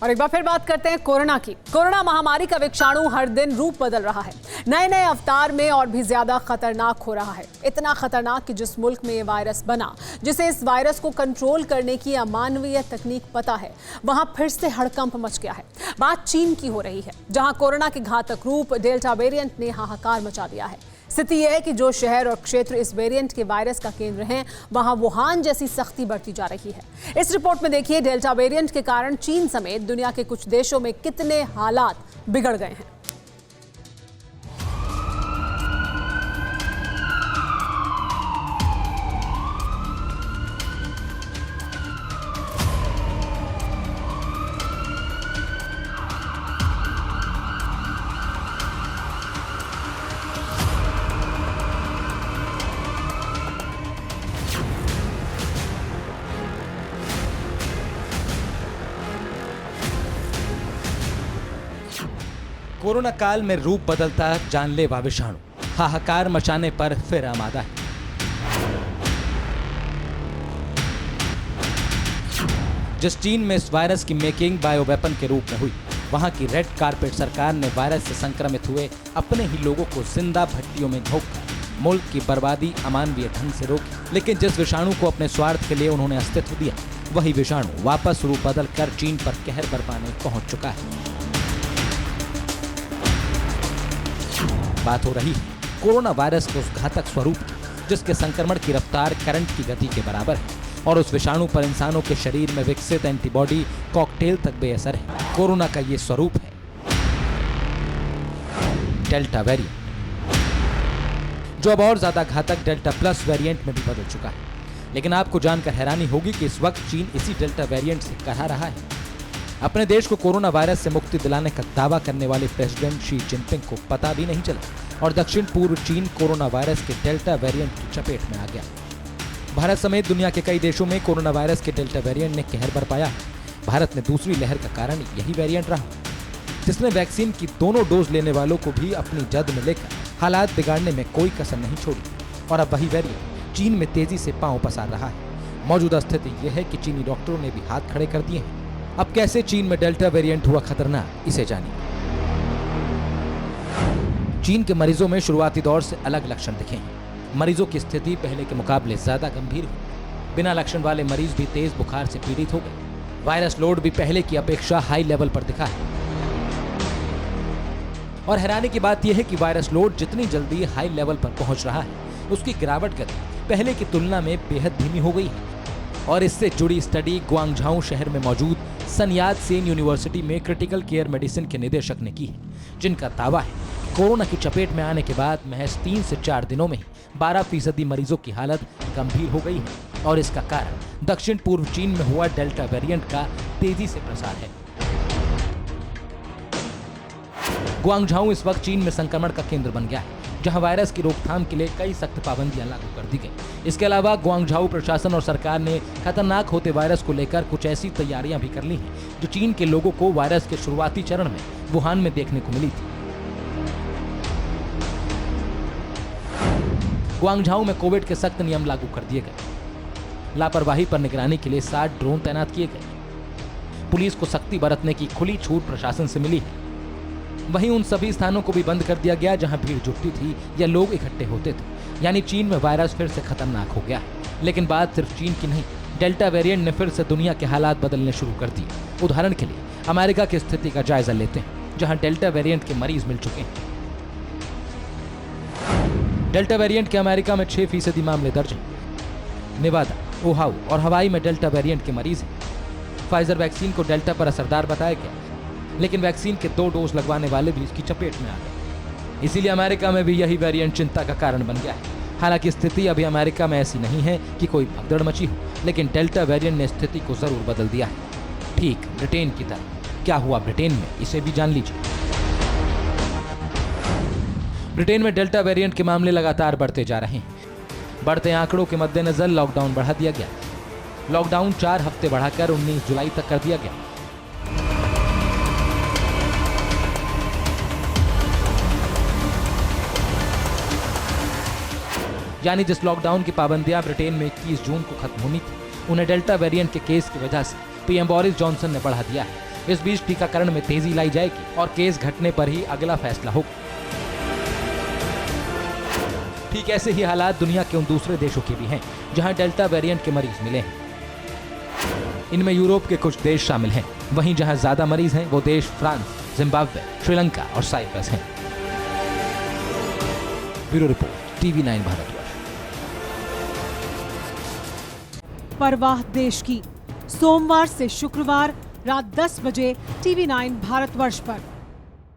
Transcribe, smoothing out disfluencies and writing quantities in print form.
और एक बार फिर बात करते हैं कोरोना की। कोरोना महामारी का विषाणु हर दिन रूप बदल रहा है, नए नए अवतार में और भी ज्यादा खतरनाक हो रहा है। इतना खतरनाक कि जिस मुल्क में ये वायरस बना, जिसे इस वायरस को कंट्रोल करने की अमानवीय तकनीक पता है, वहां फिर से हड़कंप मच गया है। बात चीन की हो रही है, जहां कोरोना के घातक रूप डेल्टा वेरिएंट ने हाहाकार मचा दिया है। स्थिति यह है कि जो शहर और क्षेत्र इस वेरिएंट के वायरस का केंद्र हैं, वहां वुहान जैसी सख्ती बढ़ती जा रही है। इस रिपोर्ट में देखिए डेल्टा वेरिएंट के कारण चीन समेत दुनिया के कुछ देशों में कितने हालात बिगड़ गए हैं। कोरोना काल में रूप बदलता जानलेवा विषाणु हाहाकार मचाने पर फिर आमादा है। जिस चीन में इस वायरस की मेकिंग बायोवेपन के रूप में हुई, वहां की रेड कारपेट सरकार ने वायरस से संक्रमित हुए अपने ही लोगों को जिंदा भट्टियों में झोंककर मुल्क की बर्बादी अमानवीय ढंग से रोकी। लेकिन जिस विषाणु को अपने स्वार्थ के लिए उन्होंने अस्तित्व दिया, वही विषाणु वापस रूप बदल कर चीन पर कहर बरपाने पहुंच चुका है। बात हो रही है कोरोना वायरस के उस घातक स्वरूप की, जिसके संक्रमण की रफ्तार करंट की गति के बराबर है और उस विषाणु पर इंसानों के शरीर में विकसित एंटीबॉडी कॉकटेल तक बेअसर है। कोरोना का ये स्वरूप है डेल्टा वेरिएंट, जो अब और ज्यादा घातक डेल्टा प्लस वेरिएंट में भी बदल चुका है। लेकिन आपको जानकर हैरानी होगी कि इस वक्त चीन इसी डेल्टा वेरिएंट से कहा रहा है। अपने देश को कोरोना वायरस से मुक्ति दिलाने का दावा करने वाले प्रेसिडेंट शी जिनपिंग को पता भी नहीं चला और दक्षिण पूर्व चीन कोरोना वायरस के डेल्टा वेरिएंट की चपेट में आ गया। भारत समेत दुनिया के कई देशों में कोरोना वायरस के डेल्टा वेरिएंट ने कहर बरपाया है। भारत में दूसरी लहर का कारण यही वेरिएंट रहा, जिसने वैक्सीन की दोनों डोज लेने वालों को भी अपनी जद में लेकर हालात बिगाड़ने में कोई कसर नहीं छोड़ी। और अब वही वेरिएंट चीन में तेजी से पांव पसार रहा है। मौजूदा स्थिति यह है कि चीनी डॉक्टरों ने भी हाथ खड़े कर दिए हैं। अब कैसे चीन में डेल्टा वेरिएंट हुआ खतरनाक, इसे जानिए। चीन के मरीजों में शुरुआती दौर से अलग लक्षण दिखे हैं। मरीजों की स्थिति पहले के मुकाबले ज्यादा गंभीर हुई। बिना लक्षण वाले मरीज भी तेज बुखार से पीड़ित हो गए। वायरस लोड भी पहले की अपेक्षा हाई लेवल पर दिखा है। और हैरानी की बात यह है कि वायरस लोड जितनी जल्दी हाई लेवल पर पहुंच रहा है, उसकी गिरावट गति पहले की तुलना में बेहद धीमी हो गई है। और इससे जुड़ी स्टडी ग्वांगझाऊ शहर में मौजूद सन यात सेन यूनिवर्सिटी में क्रिटिकल केयर मेडिसिन के निदेशक ने की है, जिनका दावा है कि कोरोना की चपेट में आने के बाद महज 3 से 4 दिनों में 12% मरीजों की हालत गंभीर हो गई है। और इसका कारण दक्षिण पूर्व चीन में हुआ डेल्टा वेरिएंट का तेजी से प्रसार है। ग्वांगझाऊ इस वक्त चीन में संक्रमण का केंद्र बन गया है, जहां वायरस की रोकथाम के लिए कई सख्त पाबंदियां लागू कर दी गई। इसके अलावा ग्वांगझाऊ प्रशासन और सरकार ने खतरनाक होते वायरस को लेकर कुछ ऐसी तैयारियां भी कर ली हैं, जो चीन के लोगों को वायरस के शुरुआती चरण में वुहान में देखने को मिली थी। ग्वांगझाऊ में कोविड के सख्त नियम लागू कर दिए गए। लापरवाही पर निगरानी के लिए 60 ड्रोन तैनात किए गए। पुलिस को सख्ती बरतने की खुली छूट प्रशासन से मिली है। वहीं उन सभी स्थानों को भी बंद कर दिया गया जहां भीड़ जुटती थी या लोग इकट्ठे होते थे। यानी चीन में वायरस फिर से खतरनाक हो गया है। लेकिन बात सिर्फ चीन की नहीं, डेल्टा वेरिएंट ने फिर से दुनिया के हालात बदलने शुरू कर दिए। उदाहरण के लिए अमेरिका की स्थिति का जायजा लेते हैं, जहां डेल्टा वेरिएंट के मरीज मिल चुके हैं। डेल्टा वेरिएंट के अमेरिका में 6% मामले दर्ज हैं। नेवादा, ओहायो और हवाई में डेल्टा वेरिएंट के मरीज हैं। फाइजर वैक्सीन को डेल्टा पर असरदार बताया गया, लेकिन वैक्सीन के 2 डोज लगवाने वाले भी इसकी चपेट में आ गए। इसीलिए अमेरिका में भी यही वेरिएंट चिंता का कारण बन गया है। हालांकि स्थिति अभी अमेरिका में ऐसी नहीं है कि कोई भगदड़ मची हो, लेकिन डेल्टा वेरिएंट ने स्थिति को जरूर बदल दिया है, ठीक ब्रिटेन की तरह। क्या हुआ ब्रिटेन में, इसे भी जान लीजिए। ब्रिटेन में डेल्टा वेरिएंट के मामले लगातार बढ़ते जा रहे हैं। बढ़ते आंकड़ों के मद्देनजर लॉकडाउन बढ़ा दिया गया। लॉकडाउन 4 हफ्ते बढ़ाकर 19 जुलाई तक कर दिया गया। यानी जिस लॉकडाउन की पाबंदियां ब्रिटेन में 21 जून को खत्म होनी थी, उन्हें डेल्टा वेरिएंट के केस की वजह से पीएम बोरिस जॉनसन ने बढ़ा दिया है। इस बीच टीकाकरण में तेजी लाई जाएगी और केस घटने पर ही अगला फैसला होगा। ठीक ऐसे ही हालात दुनिया के उन दूसरे देशों के भी हैं जहां डेल्टा वेरिएंट के मरीज मिले हैं। इनमें यूरोप के कुछ देश शामिल हैं। वहीं जहां ज्यादा मरीज हैं वो देश फ्रांस, जिम्बाब्वे, श्रीलंका और साइप्रस हैं। Bureau report, TV9 Bharatvarsh. परवाह देश की, सोमवार से शुक्रवार रात 10 बजे TV9 भारतवर्ष पर।